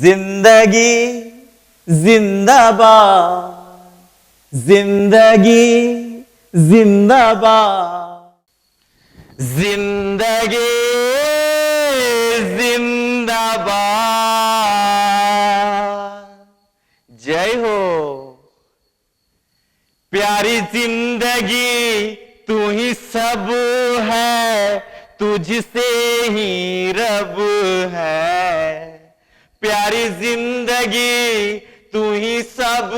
जिंदगी जिंदाबाद, जिंदगी जिंदाबाद, जिंदगी जिंदाबाद। जय हो प्यारी जिंदगी, तू ही सब है, तुझसे ही रब है। प्यारी जिंदगी तू ही सब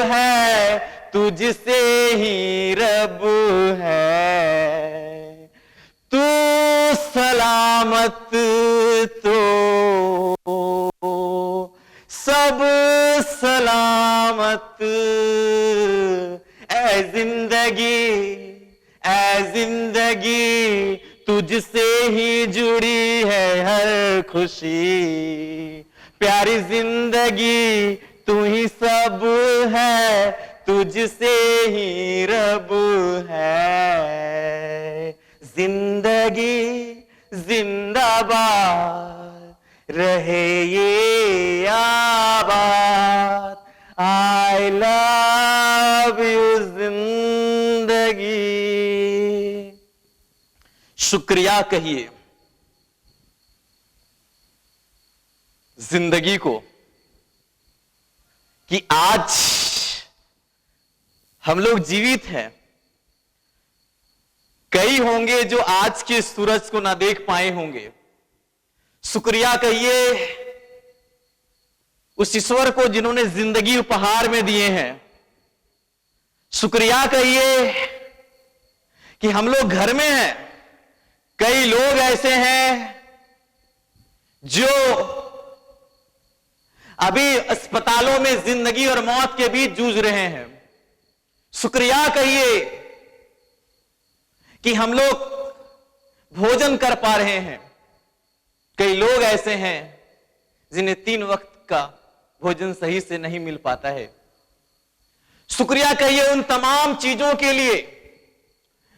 है, तुझसे ही रब है। तू सलामत तो सब सलामत। ऐ जिंदगी तुझसे ही जुड़ी है हर खुशी। प्यारी जिंदगी तू ही सब है, तुझसे ही रब है। जिंदगी जिंदाबाद, रहे ये आबाद। आई लव यू जिंदगी। शुक्रिया कहिए जिंदगी को कि आज हम लोग जीवित हैं। कई होंगे जो आज के सूरज को ना देख पाए होंगे। शुक्रिया कहिए उस ईश्वर को जिन्होंने जिंदगी उपहार में दिए हैं। शुक्रिया कहिए कि हम लोग घर में हैं। कई लोग ऐसे हैं जो अभी अस्पतालों में जिंदगी और मौत के बीच जूझ रहे हैं। शुक्रिया कहिए कि हम लोग भोजन कर पा रहे हैं। कई लोग ऐसे हैं जिन्हें 3 वक्त का भोजन सही से नहीं मिल पाता है। शुक्रिया कहिए उन तमाम चीजों के लिए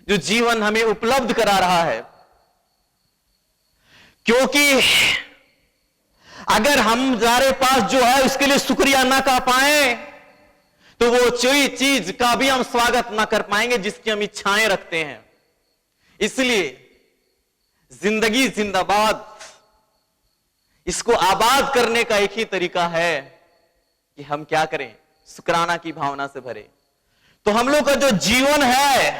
जो जीवन हमें उपलब्ध करा रहा है, क्योंकि अगर हमारे पास जो है उसके लिए शुक्रिया ना कर पाए तो वो चीज का भी हम स्वागत ना कर पाएंगे जिसकी हम इच्छाएं रखते हैं। इसलिए जिंदगी जिंदाबाद, इसको आबाद करने का एक ही तरीका है कि हम क्या करें, शुक्राना की भावना से भरे। तो हम लोग का जो जीवन है,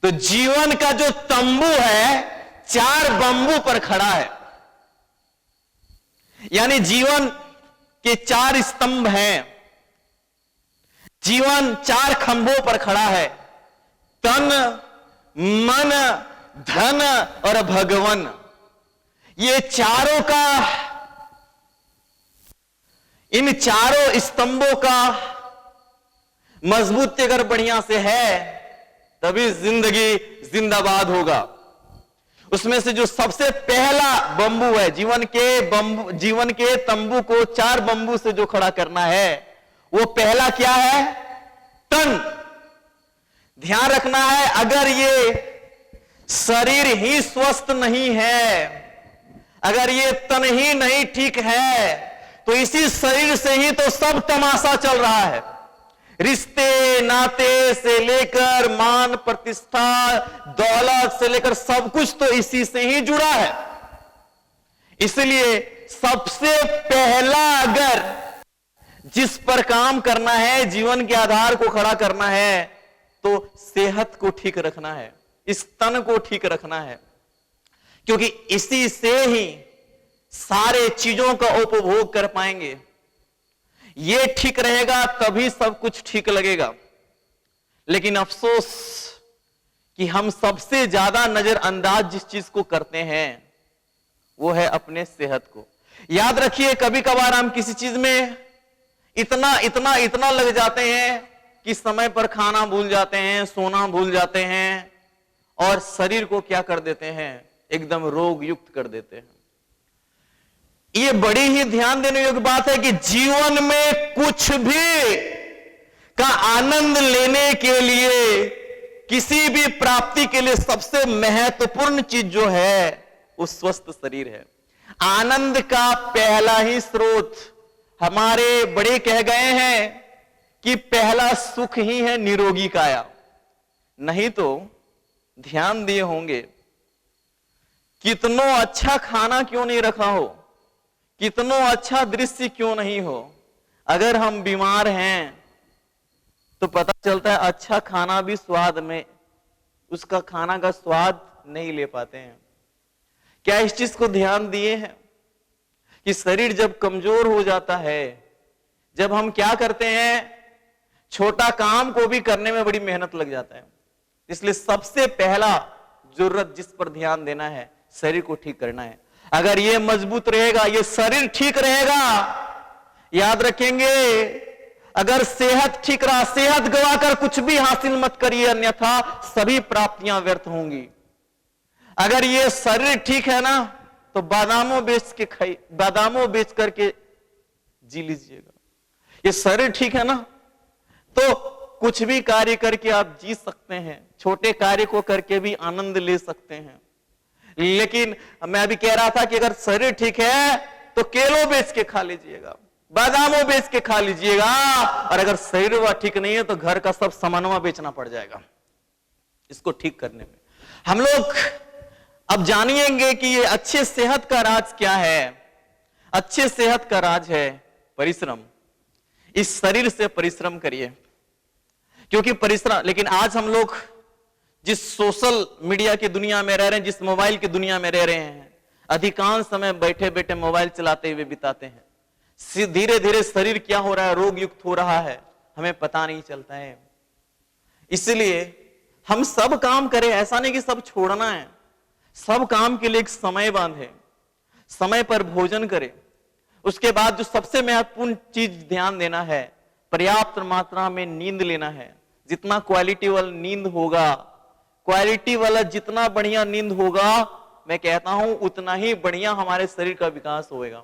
तो जीवन का जो तंबू है 4 बंबू पर खड़ा है। यानी जीवन के 4 स्तंभ हैं। जीवन 4 खंभों पर खड़ा है। तन, मन, धन और भगवन। ये चारों का, इन चारों स्तंभों का मजबूती अगर बढ़िया से है तभी जिंदगी जिंदाबाद होगा। उसमें से जो सबसे पहला बंबू है, जीवन के तंबू को 4 बंबू से जो खड़ा करना है, वो पहला क्या है? तन। ध्यान रखना है, अगर ये शरीर ही स्वस्थ नहीं है, अगर ये तन ही नहीं ठीक है, तो इसी शरीर से ही तो सब तमाशा चल रहा है। रिश्ते नाते से लेकर मान प्रतिष्ठा, दौलत से लेकर सब कुछ तो इसी से ही जुड़ा है। इसलिए सबसे पहला अगर जिस पर काम करना है, जीवन के आधार को खड़ा करना है, तो सेहत को ठीक रखना है, इस तन को ठीक रखना है, क्योंकि इसी से ही सारे चीजों का उपभोग कर पाएंगे। ये ठीक रहेगा तभी सब कुछ ठीक लगेगा। लेकिन अफसोस कि हम सबसे ज्यादा नजरअंदाज जिस चीज को करते हैं वो है अपने सेहत को। याद रखिए, कभी कभार हम किसी चीज में इतना लग जाते हैं कि समय पर खाना भूल जाते हैं, सोना भूल जाते हैं और शरीर को क्या कर देते हैं, एकदम रोग युक्त कर देते हैं। ये बड़ी ही ध्यान देने योग्य बात है कि जीवन में कुछ भी का आनंद लेने के लिए, किसी भी प्राप्ति के लिए सबसे महत्वपूर्ण चीज जो है वो स्वस्थ शरीर है। आनंद का पहला ही स्रोत हमारे बड़े कह गए हैं कि पहला सुख ही है निरोगी काया। नहीं तो ध्यान दिए होंगे, कितनो अच्छा खाना क्यों नहीं रखा हो, कितनो अच्छा दृश्य क्यों नहीं हो, अगर हम बीमार हैं तो पता चलता है अच्छा खाना भी स्वाद में, उसका खाना का स्वाद नहीं ले पाते हैं। क्या इस चीज को ध्यान दिए हैं कि शरीर जब कमजोर हो जाता है, जब हम क्या करते हैं, छोटा काम को भी करने में बड़ी मेहनत लग जाता है। इसलिए सबसे पहला जरूरत जिस पर ध्यान देना है, शरीर को ठीक करना है। अगर ये मजबूत रहेगा, ये शरीर ठीक रहेगा, याद रखेंगे, अगर सेहत ठीक रहा, सेहत गवाकर कुछ भी हासिल मत करिए, अन्यथा सभी प्राप्तियां व्यर्थ होंगी। अगर ये शरीर ठीक है ना, तो बादामों बेच करके जी लीजिएगा। ये शरीर ठीक है ना, तो कुछ भी कार्य करके आप जी सकते हैं, छोटे कार्य को करके भी आनंद ले सकते हैं। लेकिन मैं अभी कह रहा था कि अगर शरीर ठीक है तो केलों बेच के खा लीजिएगा, बादामों बेच के खा लीजिएगा, और अगर शरीर वह ठीक नहीं है तो घर का सब सामानवा बेचना पड़ जाएगा इसको ठीक करने में। हम लोग अब जानिएंगे कि ये अच्छे सेहत का राज क्या है। अच्छे सेहत का राज है परिश्रम। इस शरीर से परिश्रम करिए, क्योंकि परिश्रम, लेकिन आज हम लोग जिस सोशल मीडिया की दुनिया में रह रहे हैं, जिस मोबाइल की दुनिया में रह रहे हैं, अधिकांश समय बैठे बैठे मोबाइल चलाते हुए बिताते हैं। धीरे धीरे शरीर क्या हो रहा है, रोग युक्त हो रहा है, हमें पता नहीं चलता है। इसलिए हम सब काम करें, ऐसा नहीं कि सब छोड़ना है, सब काम के लिए एक समय बांधे, समय पर भोजन करें। उसके बाद जो सबसे महत्वपूर्ण चीज ध्यान देना है, पर्याप्त मात्रा में नींद लेना है। जितना क्वालिटी वाला नींद होगा, क्वालिटी वाला जितना बढ़िया नींद होगा, मैं कहता हूं उतना ही बढ़िया हमारे शरीर का विकास होगा।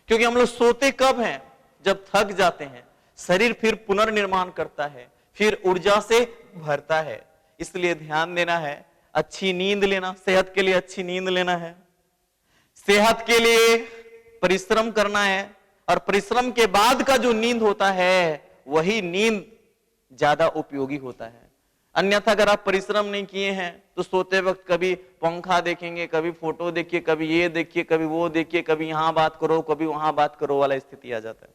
क्योंकि हम लोग सोते कब हैं, जब थक जाते हैं। शरीर फिर पुनर्निर्माण करता है, फिर ऊर्जा से भरता है। इसलिए ध्यान देना है, अच्छी नींद लेना, सेहत के लिए अच्छी नींद लेना है, सेहत के लिए परिश्रम करना है, और परिश्रम के बाद का जो नींद होता है वही नींद ज्यादा उपयोगी होता है। अन्यथा अगर आप परिश्रम नहीं किए हैं तो सोते वक्त कभी पंखा देखेंगे, कभी फोटो देखिए, कभी ये देखिए, कभी वो देखिए, कभी यहां बात करो, कभी वहां बात करो वाला स्थिति आ जाता है।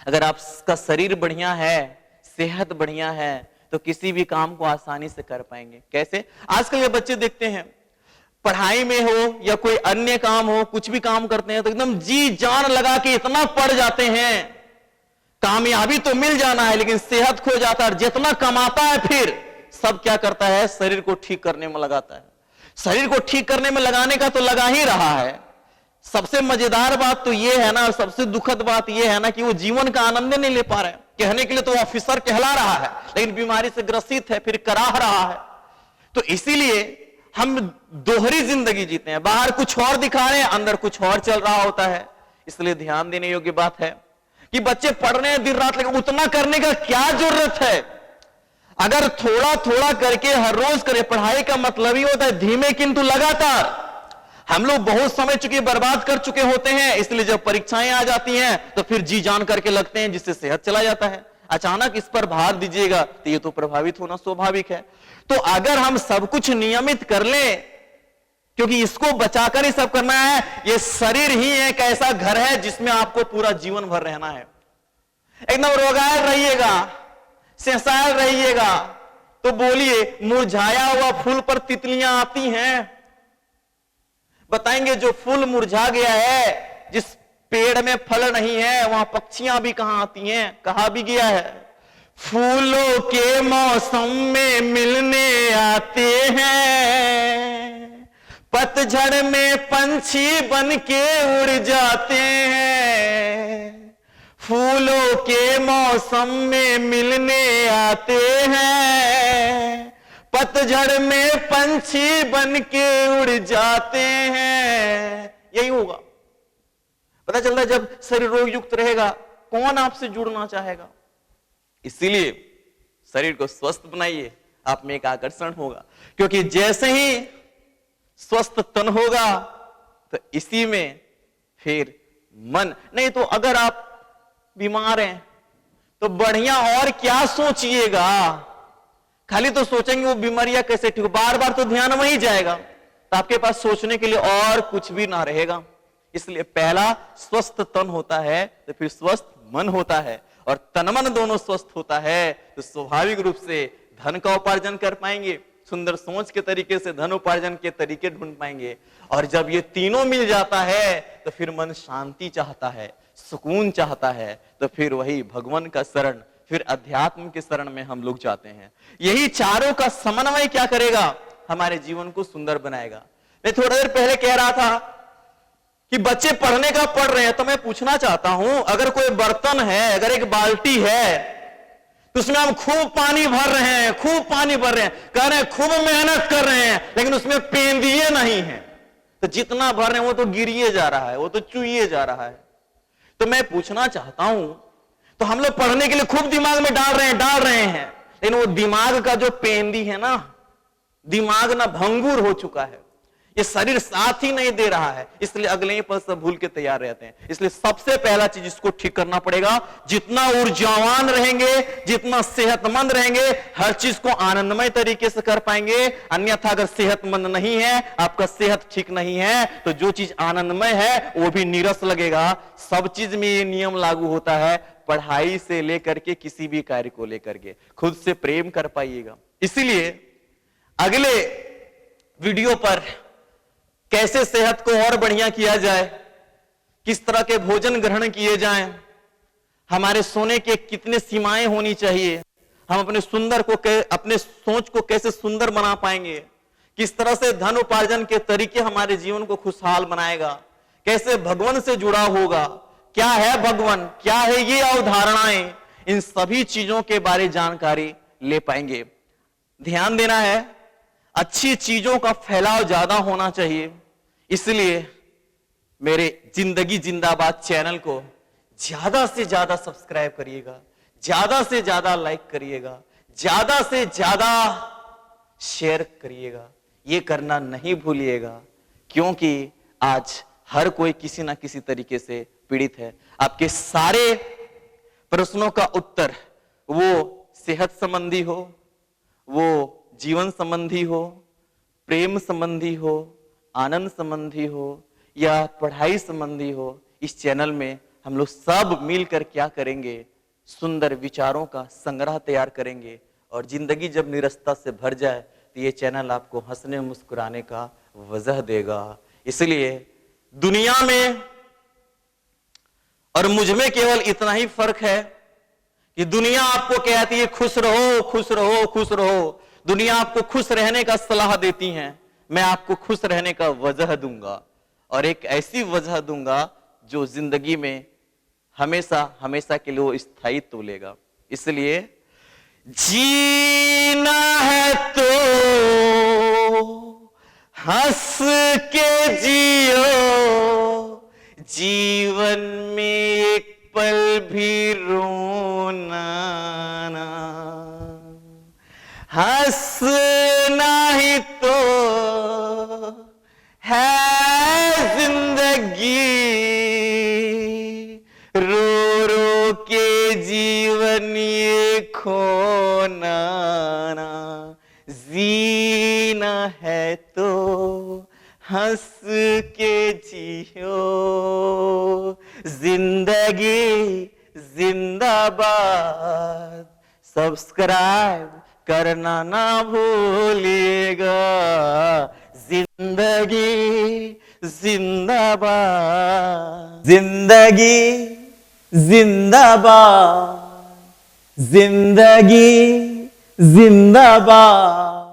अगर आपका शरीर बढ़िया है, सेहत बढ़िया है, तो किसी भी काम को आसानी से कर पाएंगे। कैसे? आजकल ये बच्चे देखते हैं, पढ़ाई में हो या कोई अन्य काम हो, कुछ भी काम करते हैं तो एकदम जी जान लगा के इतना पढ़ जाते हैं, कामयाबी तो मिल जाना है लेकिन सेहत खो जाता है। जितना कमाता है फिर सब क्या करता है, शरीर को ठीक करने में लगाता है। शरीर को ठीक करने में लगाने का तो लगा ही रहा है। सबसे मजेदार बात तो यह है ना, और सबसे दुखद बात यह है ना कि वो जीवन का आनंद नहीं ले पा रहे हैं। कहने के लिए तो ऑफिसर कहला रहा है, लेकिन बीमारी से ग्रसित है, फिर कराह रहा है। तो इसीलिए हम दोहरी जिंदगी जीते हैं, बाहर कुछ और दिखा रहे हैं, अंदर कुछ और चल रहा होता है। इसलिए ध्यान देने योग्य बात है कि बच्चे पढ़ रहे हैं दिन रात, लेकिन उतना करने का क्या जरूरत है। अगर थोड़ा थोड़ा करके हर रोज करें, पढ़ाई का मतलब ही होता है धीमे किंतु लगातार। हम लोग बहुत समय चुके बर्बाद कर चुके होते हैं, इसलिए जब परीक्षाएं आ जाती हैं तो फिर जी जान करके लगते हैं, जिससे सेहत चला जाता है। अचानक इस पर भार दीजिएगा तो ये तो प्रभावित होना स्वाभाविक है। तो अगर हम सब कुछ नियमित कर लें, क्योंकि इसको बचाकर ही सब करना है, ये शरीर ही एक ऐसा घर है जिसमें आपको पूरा जीवन भर रहना है। एकदम रोगायल रहिएगा, सेसायल रहिएगा, तो बोलिए मुरझाया हुआ फूल पर तितलियां आती हैं? बताएंगे जो फूल मुरझा गया है, जिस पेड़ में फल नहीं है, वहां पक्षियां भी कहां आती हैं? कहा भी गया है फूलों के मौसम में मिलने आते हैं, पतझड़ में पंछी बन के उड़ जाते हैं। फूलों के मौसम में मिलने आते हैं, पतझड़ में पंछी बन के उड़ जाते हैं। यही होगा। पता चलता है जब शरीर रोग युक्त रहेगा, कौन आपसे जुड़ना चाहेगा। इसीलिए शरीर को स्वस्थ बनाइए, आप में एक आकर्षण होगा। क्योंकि जैसे ही स्वस्थ तन होगा तो इसी में फिर मन। नहीं तो अगर आप बीमार हैं तो बढ़िया और क्या सोचिएगा, खाली तो सोचेंगे वो बीमारियां कैसे ठीक हो, बार बार तो ध्यान वहीं जाएगा, तो आपके पास सोचने के लिए और कुछ भी ना रहेगा। इसलिए पहला स्वस्थ तन होता है तो फिर स्वस्थ मन होता है, और तन मन दोनों स्वस्थ होता है तो स्वाभाविक रूप से धन का उपार्जन कर पाएंगे, सुंदर सोच के तरीके से धन उपार्जन के तरीके ढूंढ पाएंगे। और जब ये तीनों मिल जाता है तो फिर मन शांति चाहता है, सुकून चाहता है, तो फिर वही भगवान का शरण, फिर अध्यात्म के शरण में हम लोग जाते हैं। यही चारों का समन्वय क्या करेगा, हमारे जीवन को सुंदर बनाएगा। मैं थोड़ा देर पहले कह रहा था कि बच्चे पढ़ने का पढ़ रहे हैं, तो मैं पूछना चाहता हूं, अगर कोई बर्तन है, अगर एक बाल्टी है, तो उसमें हम खूब पानी भर रहे हैं, खूब पानी भर रहे हैं, कह रहे हैं खूब मेहनत कर रहे हैं, लेकिन उसमें पेंदिए नहीं है, तो जितना भर रहे हैं वो तो गिरिए जा रहा है, वो तो चुइए जा रहा है। तो मैं पूछना चाहता हूं, तो हम लोग पढ़ने के लिए खूब दिमाग में डाल रहे हैं, लेकिन वो दिमाग का जो पेंदी है ना, दिमाग ना भंगुर हो चुका है, ये शरीर साथ ही नहीं दे रहा है, इसलिए अगले ही पल सब भूल के तैयार रहते हैं। इसलिए सबसे पहला चीज इसको ठीक करना पड़ेगा। जितना ऊर्जावान रहेंगे, जितना सेहतमंद रहेंगे, हर चीज को आनंदमय तरीके से कर पाएंगे। अन्यथा अगर सेहतमंद नहीं है, आपका सेहत ठीक नहीं है, तो जो चीज आनंदमय है वो भी नीरस लगेगा। सब चीज में ये नियम लागू होता है, पढ़ाई से लेकर के किसी भी कार्य को लेकर के खुद से प्रेम कर पाइएगा। इसीलिए अगले वीडियो पर कैसे सेहत को और बढ़िया किया जाए, किस तरह के भोजन ग्रहण किए जाएं, हमारे सोने के कितने सीमाएं होनी चाहिए, हम अपने अपने सोच को कैसे सुंदर बना पाएंगे, किस तरह से धन उपार्जन के तरीके हमारे जीवन को खुशहाल बनाएगा, कैसे भगवान से जुड़ा होगा, क्या है भगवान, क्या है ये अवधारणाएं, इन सभी चीजों के बारे जानकारी ले पाएंगे। ध्यान देना है, अच्छी चीजों का फैलाव ज्यादा होना चाहिए। इसलिए मेरे जिंदगी जिंदाबाद चैनल को ज्यादा से ज्यादा सब्सक्राइब करिएगा, ज्यादा से ज्यादा लाइक करिएगा, ज्यादा से ज्यादा शेयर करिएगा। ये करना नहीं भूलिएगा, क्योंकि आज हर कोई किसी ना किसी तरीके से पीड़ित है। आपके सारे प्रश्नों का उत्तर, वो सेहत संबंधी हो, वो जीवन संबंधी हो, प्रेम संबंधी हो, आनंद संबंधी हो, या पढ़ाई संबंधी हो, इस चैनल में हम लोग सब मिलकर क्या करेंगे, सुंदर विचारों का संग्रह तैयार करेंगे। और जिंदगी जब निरस्ता से भर जाए तो ये चैनल आपको हंसने मुस्कुराने का वजह देगा। इसलिए दुनिया में और मुझ में केवल इतना ही फर्क है कि दुनिया आपको कहती है खुश रहो, खुश रहो, खुश रहो। दुनिया आपको खुश रहने का सलाह देती है, मैं आपको खुश रहने का वजह दूंगा, और एक ऐसी वजह दूंगा जो जिंदगी में हमेशा हमेशा के लिए स्थायित्व लेगा। इसलिए जीना है तो हंस के जियो, जीवन में एक पल भी रोना ना, हंसना ही तो है जिंदगी, रो रो के जीवन ये खोना ना, जीना है तो हंस के जियो, जिंदगी जिंदाबाद। सब्सक्राइब करना ना भूलिएगा, जिंदगी जिंदाबाद, जिंदगी जिंदाबाद, जिंदगी जिंदाबाद।